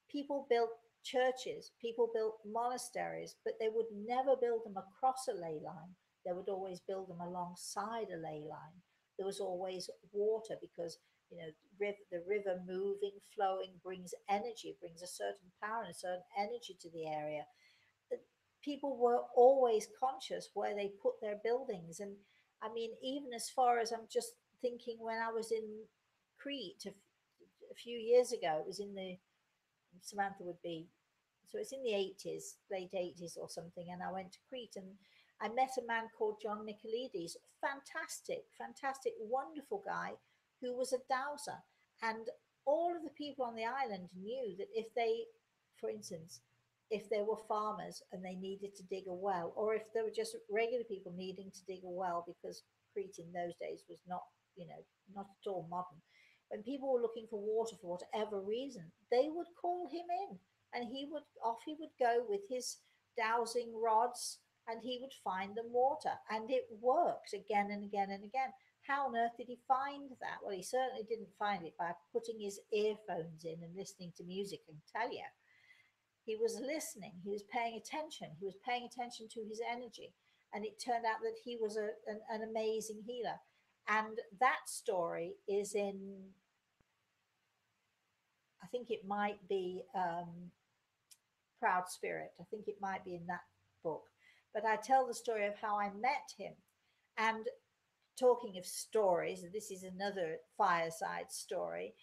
People built churches, people built monasteries, but they would never build them across a ley line. They would always build them alongside a ley line. There was always water because the river moving, flowing brings energy, brings a certain power and a certain energy to the area. People were always conscious where they put their buildings. And I mean, even as far as I'm just thinking when I was in Crete a few years ago, it was in the Samantha would be. So it's in the 80s, late 80s or something. And I went to Crete and I met a man called John Nicolaides, fantastic, fantastic, wonderful guy who was a dowser. And all of the people on the island knew that if they, for instance, if there were farmers and they needed to dig a well, or if there were just regular people needing to dig a well, because Crete in those days was not, not at all modern, when people were looking for water for whatever reason, they would call him in, and he would go with his dowsing rods, and he would find them water, and it worked again and again and again. How on earth did he find that? Well, he certainly didn't find it by putting his earphones in and listening to music. I can tell you, he was listening, he was paying attention, he was paying attention to his energy, and it turned out that he was an amazing healer. And that story is in, I think it might be Proud Spirit. I think it might be in that book. But I tell the story of how I met him. And talking of stories, this is another fireside story.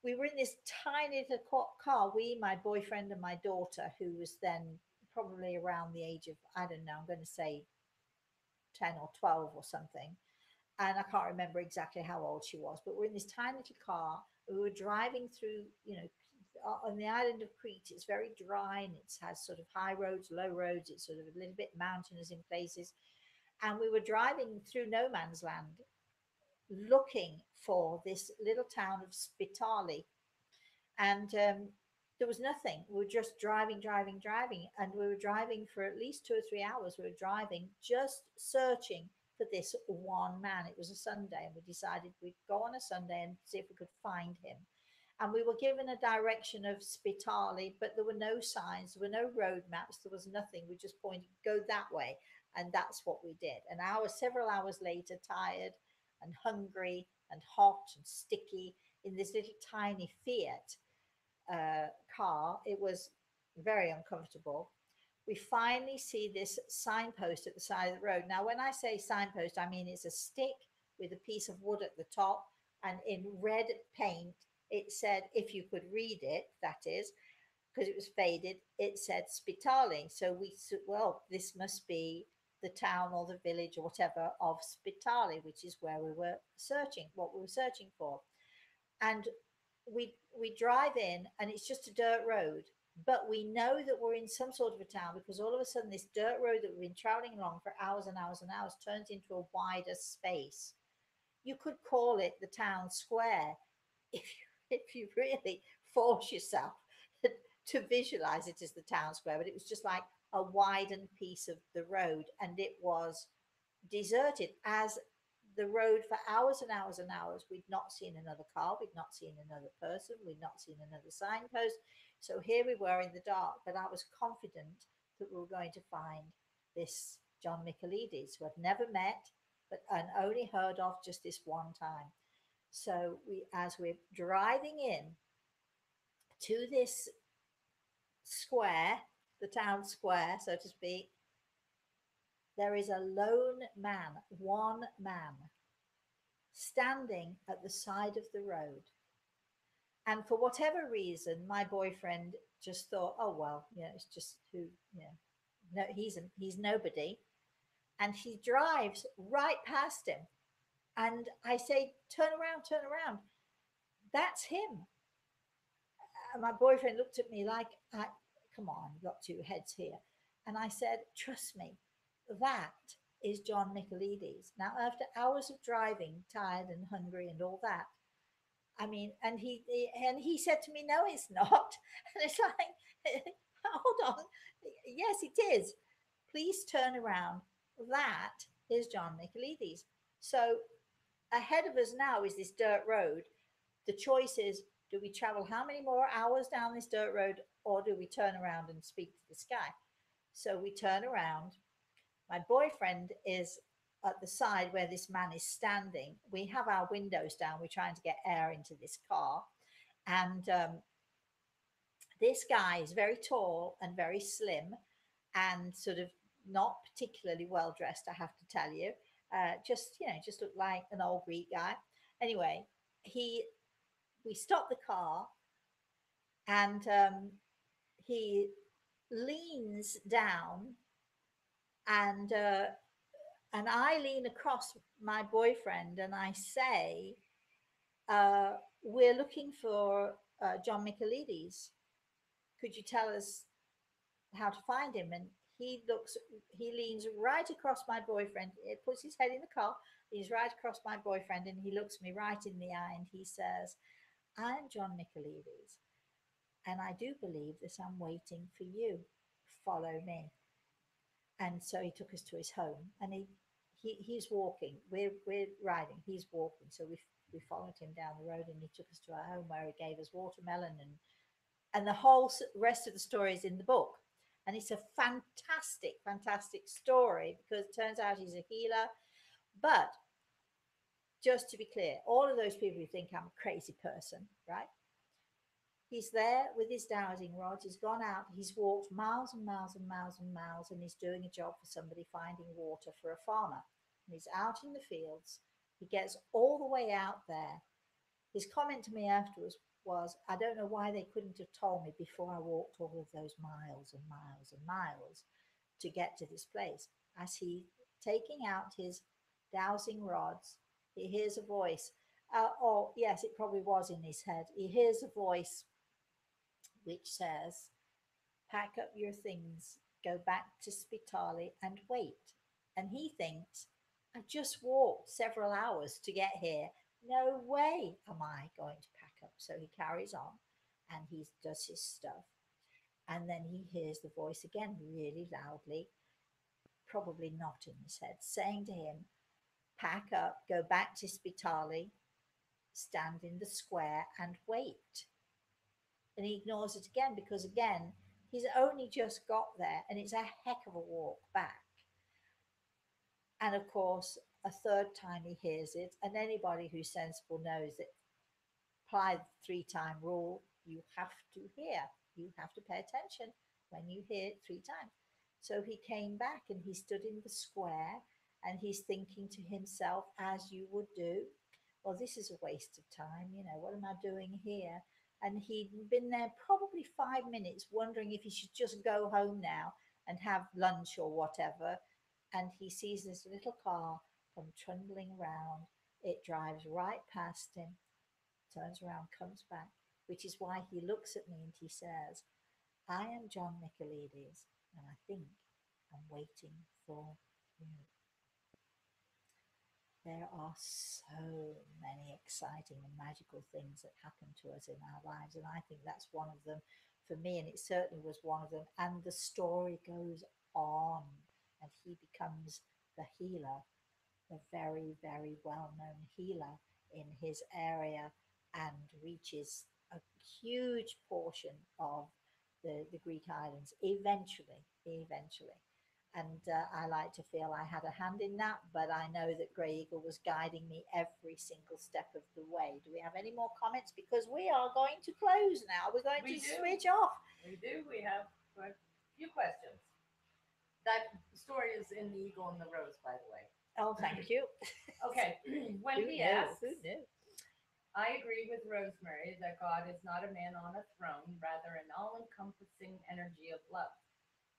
We were in this tiny little car, my boyfriend, and my daughter, who was then probably around the age of, I don't know, I'm going to say 10 or 12 or something. And I can't remember exactly how old she was, but we're in this tiny little car. We were driving through, on the island of Crete. It's very dry and it has sort of high roads, low roads. It's sort of a little bit mountainous in places. And we were driving through no man's land looking for this little town of Spitali. And there was nothing. We were just driving, driving, driving. And we were driving for at least 2 or 3 hours. We were driving, just searching for this one man. It was a Sunday, and we decided we'd go on a Sunday and see if we could find him. And we were given a direction of Spitali, but there were no signs, there were no road maps, there was nothing. We just pointed, go that way. And that's what we did. Several hours later, tired and hungry and hot and sticky in this little tiny Fiat car, it was very uncomfortable. We finally see this signpost at the side of the road. Now, when I say signpost, I mean it's a stick with a piece of wood at the top, and in red paint, it said, if you could read it, that is, because it was faded, it said Spitali. So we said, well, this must be the town or the village or whatever of Spitali, which is where we were searching, what we were searching for. And we drive in, and it's just a dirt road, but we know that we're in some sort of a town because all of a sudden this dirt road that we've been traveling along for hours and hours and hours turns into a wider space. You could call it the town square if you really force yourself to visualize it as the town square, but it was just like a widened piece of the road, and it was deserted as the road for hours and hours and hours. We'd not seen another car, we'd not seen another person, we'd not seen another signpost. So here we were in the dark, but I was confident that we were going to find this John Michaelides, who I'd never met, but and only heard of just this one time. So as we're driving in to this square, the town square, so to speak, there is a lone man, one man, standing at the side of the road. And for whatever reason, my boyfriend just thought, oh well, it's just who, you know, no, he's nobody, and he drives right past him. And I say, turn around, that's him. And my boyfriend looked at me like, come on, you've got two heads here. And I said, trust me, that is John Michaelides. Now, after hours of driving, tired and hungry and all that, I mean, and he said to me, no, it's not. And it's like, hold on, yes, it is. Please turn around. That is John Michaelides. So ahead of us now is this dirt road. The choice is, do we travel how many more hours down this dirt road, or do we turn around and speak to the sky? So we turn around. My boyfriend is at the side where this man is standing. We have our windows down. We're trying to get air into this car. And this guy is very tall and very slim and sort of not particularly well dressed, I have to tell you. Just looked like an old Greek guy. Anyway, he we stopped the car, and he leans down, and I lean across my boyfriend and I say, uh, we're looking for John Michaelides. Could you tell us how to find him? And he leans right across my boyfriend. It puts his head in the car, leans right across my boyfriend, and he looks me right in the eye and he says, I'm John Michaelides, and I do believe that I'm waiting for you. Follow me. And so he took us to his home, and he's walking. We're riding. He's walking. So we followed him down the road, and he took us to our home where he gave us watermelon, and the whole rest of the story is in the book. And it's a fantastic story because it turns out he's a healer. But just to be clear, all of those people who think I'm a crazy person, right? He's there with his dowsing rods. He's gone out. He's walked miles and miles and miles and miles, and he's doing a job for somebody finding water for a farmer. And he's out in the fields. He gets all the way out there. His comment to me afterwards was, I don't know why they couldn't have told me before I walked all of those miles and miles and miles to get to this place. As he taking out his dowsing rods, he hears a voice. Oh, yes, it probably was in his head. He hears a voice which says, pack up your things, go back to Spitali and wait. And he thinks, I've just walked several hours to get here. No way am I going to pack up. So he carries on and he does his stuff. And then he hears the voice again really loudly, probably not in his head, saying to him, pack up, go back to Spitali, stand in the square and wait. And he ignores it again because, again, he's only just got there and it's a heck of a walk back. And of course, a third time he hears it, and anybody who's sensible knows that apply the three-time rule. You have to hear, you have to pay attention when you hear it three times. So he came back and he stood in the square and he's thinking to himself, as you would do, well, this is a waste of time. What am I doing here? And he'd been there probably 5 minutes wondering if he should just go home now and have lunch or whatever. And he sees this little car come trundling round. It drives right past him, turns around, comes back, which is why he looks at me and he says, I am John Michaelides, and I think I'm waiting for you. There are so many exciting and magical things that happen to us in our lives, and I think that's one of them for me, and it certainly was one of them. And the story goes on, and he becomes the healer, the very, very well known healer in his area, and reaches a huge portion of the Greek islands eventually. And I like to feel I had a hand in that, but I know that Grey Eagle was guiding me every single step of the way. Do we have any more comments? Because we are going to close now. We're going We to do. switch off. We do. We have a few questions. That story is in the Eagle and the Rose, by the way. Oh, thank you. Okay. Who Wendy knew? asks, Who knew? I agree with Rosemary that God is not a man on a throne, rather an all encompassing energy of love.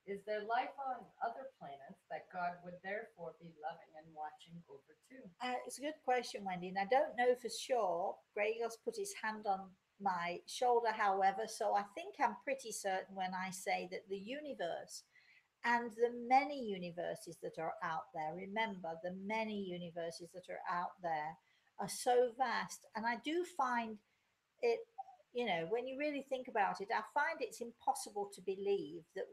Is there life on other planets that God would therefore be loving and watching over too? It's a good question, Wendy, and I don't know for sure. Gregor's put his hand on my shoulder, however, so I think I'm pretty certain when I say that the universe and the many universes that are out there, remember, the many universes that are out there are so vast. And I do find it, when you really think about it, I find it's impossible to believe that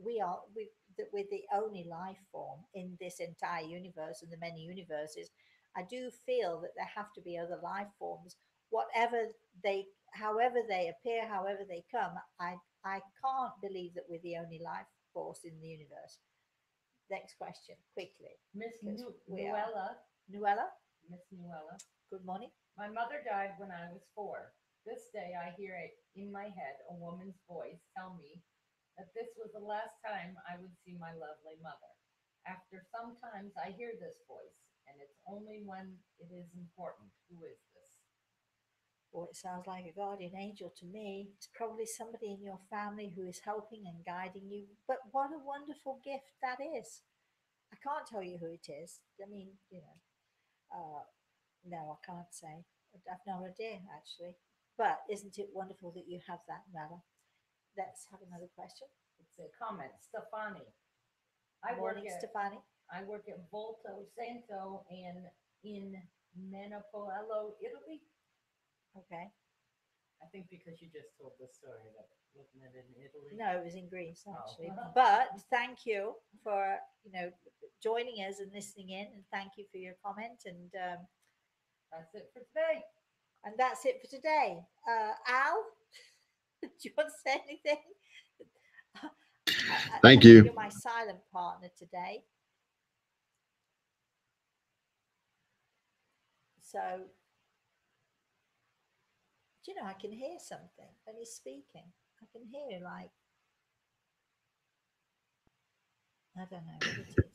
that we're the only life form in this entire universe and the many universes. I do feel that there have to be other life forms, whatever they, however they appear, however they come. I can't believe that we're the only life force in the universe. Next question, quickly, Miss because we are. Nuella, Nuella, Miss Nuella, good morning. my mother died when I was 4. This day I hear it in my head a woman's voice tell me that this was the last time I would see my lovely mother. After sometimes I hear this voice, and it's only when it is important. Who is this? Well, it sounds like a guardian angel to me. It's probably somebody in your family who is helping and guiding you. But what a wonderful gift that is. I can't tell you who it is. I mean, no, I can't say. I've no idea, actually. But isn't it wonderful that you have that, Mela? Let's have another question. It's a comment. Stefani. I work Morning, at Stefani. I work at Volto Santo in Manipolo, Italy. Okay. I think because you just told the story that wasn't it in Italy? No, it was in Greece, Oh. actually. But thank you for, joining us and listening in. And thank you for your comment. That's it for today. And that's it for today. Al, do you want to say anything? Thank you. You're my silent partner today. So, I can hear something when he's speaking. I can hear, like, I don't know what it is.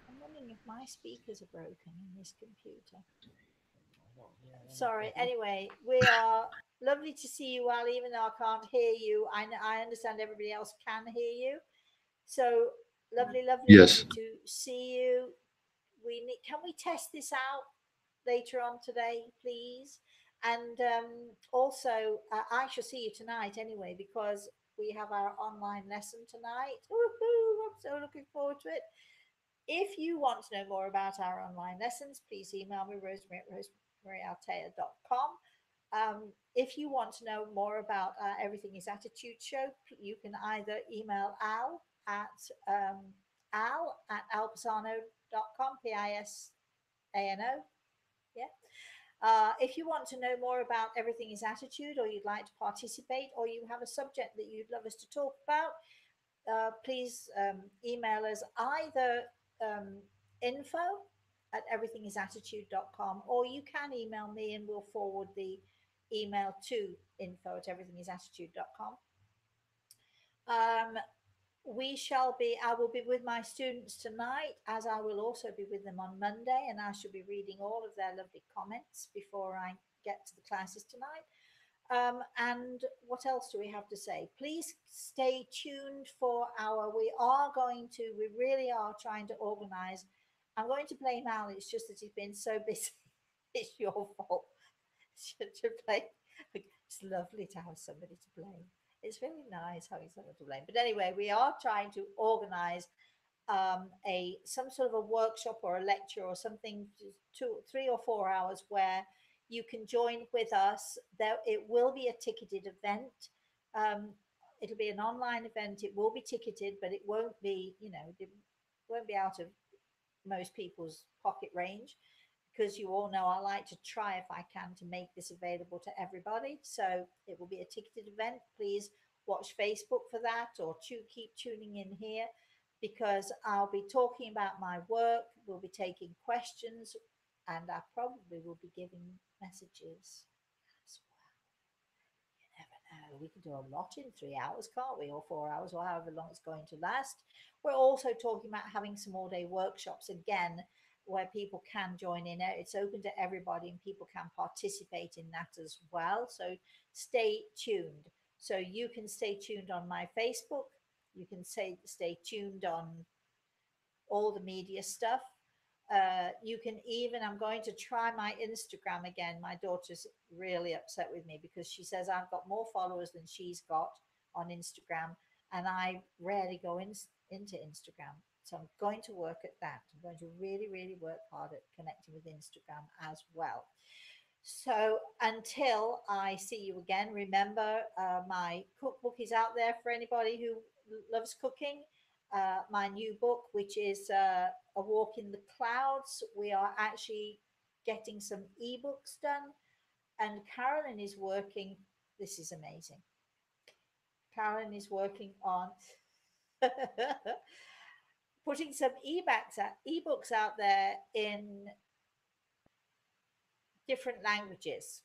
I'm wondering if my speakers are broken in this computer. Sorry. Anyway, we are lovely to see you, Al, even though I can't hear you. I understand everybody else can hear you. So lovely, Yes. lovely to see you. Can we test this out later on today, please? And also, I shall see you tonight anyway, because we have our online lesson tonight. Woohoo! I'm so looking forward to it. If you want to know more about our online lessons, please email me, Rosemary at rosemaryltea.com. If you want to know more about Everything is Attitude show, you can either email Al at alpisano.com, Pisano. Yeah. If you want to know more about Everything is Attitude, or you'd like to participate, or you have a subject that you'd love us to talk about, please email us either info at everythingisattitude.com, or you can email me and we'll forward the email to info at everythingisattitude.com. I will be with my students tonight, as I will also be with them on Monday, and I shall be reading all of their lovely comments before I get to the classes tonight. And what else do we have to say? Please stay tuned for we really are trying to organize. I'm going to blame Al, it's just that he's been so busy. It's your fault. To blame. It's lovely to have somebody to blame. It's really nice having someone to blame. But anyway, we are trying to organize a some sort of a workshop or a lecture or something, 3 or 4 hours, where you can join with us. There, it will be a ticketed event. Um, it'll be an online event. It will be ticketed, but it won't be, it won't be out of most people's pocket range, because you all know I like to try if I can to make this available to everybody. So it will be a ticketed event. Please watch Facebook for that, or keep tuning in here, because I'll be talking about my work. We'll be taking questions, and I probably will be giving messages as well. You never know. We can do a lot in 3 hours, can't we? Or 4 hours, or however long it's going to last. We're also talking about having some all day workshops again, where people can join in. It's open to everybody and people can participate in that as well. So stay tuned. So you can stay tuned on my Facebook. You can stay tuned on all the media stuff. You can even, I'm going to try my Instagram again. My daughter's really upset with me because she says I've got more followers than she's got on Instagram, and I rarely go into Instagram. So I'm going to work at that. I'm going to really, really work hard at connecting with Instagram as well. So until I see you again, remember, my cookbook is out there for anybody who loves cooking. My new book, which is A Walk in the Clouds. We are actually getting some ebooks done, and Carolyn is working. This is amazing. Carolyn is working on putting some ebooks out there in different languages.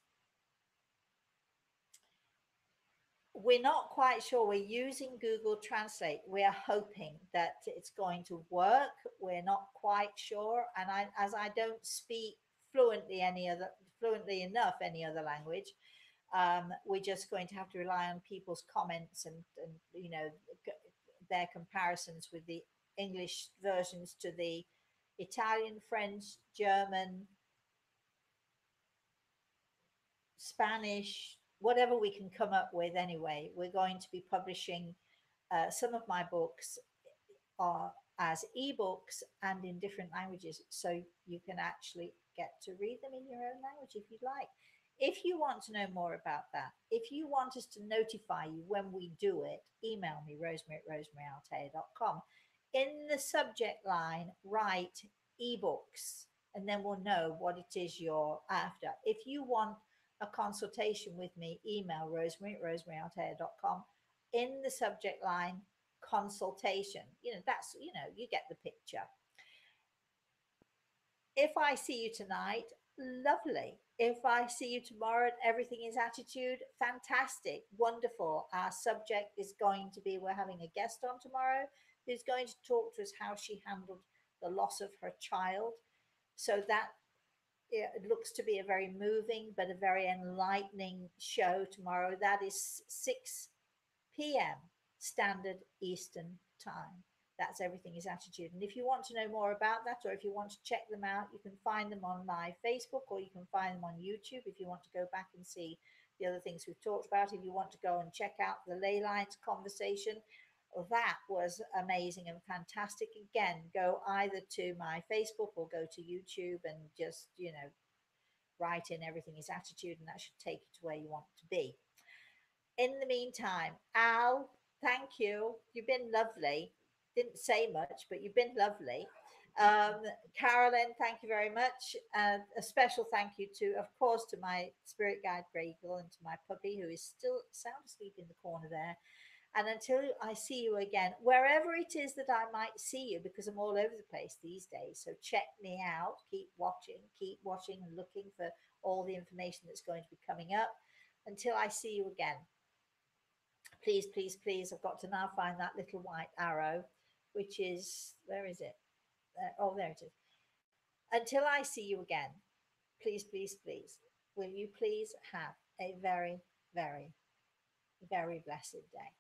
We're not quite sure. We're using Google Translate. We're hoping that it's going to work. We're not quite sure. And as I don't speak fluently enough any other language, we're just going to have to rely on people's comments and their comparisons with the English versions to the Italian, French, German, Spanish, whatever we can come up with. Anyway, we're going to be publishing some of my books are as ebooks and in different languages, so you can actually get to read them in your own language if you'd like. If you want to know more about that, if you want us to notify you when we do it, email me, Rosemary at rosemaraltea.com. In the subject line, write ebooks, and then we'll know what it is you're after. If you want a consultation with me, email Rosemary at rosemaraltea.com. In the subject line, consultation. You get the picture. If I see you tonight, lovely. If I see you tomorrow and everything is attitude, fantastic, wonderful. Our subject is going to be, we're having a guest on tomorrow who's going to talk to us how she handled the loss of her child. So that, it looks to be a very moving but a very enlightening show tomorrow. That is 6 p.m. Standard Eastern Time. That's Everything is Attitude. And if you want to know more about that, or if you want to check them out, you can find them on my Facebook, or you can find them on YouTube if you want to go back and see the other things we've talked about. If you want to go and check out the ley lines conversation, that was amazing and fantastic. Again, go either to my Facebook or go to YouTube and just, write in Everything is Attitude, and that should take you to where you want to be. In the meantime, Al, thank you. You've been lovely. Didn't say much, but you've been lovely. Carolyn, thank you very much. A special thank you to, of course, to my spirit guide, Greygle, and to my puppy, who is still sound asleep in the corner there. And until I see you again, wherever it is that I might see you, because I'm all over the place these days. So check me out. Keep watching and looking for all the information that's going to be coming up. Until I see you again, please, please, please, I've got to now find that little white arrow, which is, where is it? Oh, there it is. Until I see you again, please, please, please, will you please have a very, very, very blessed day.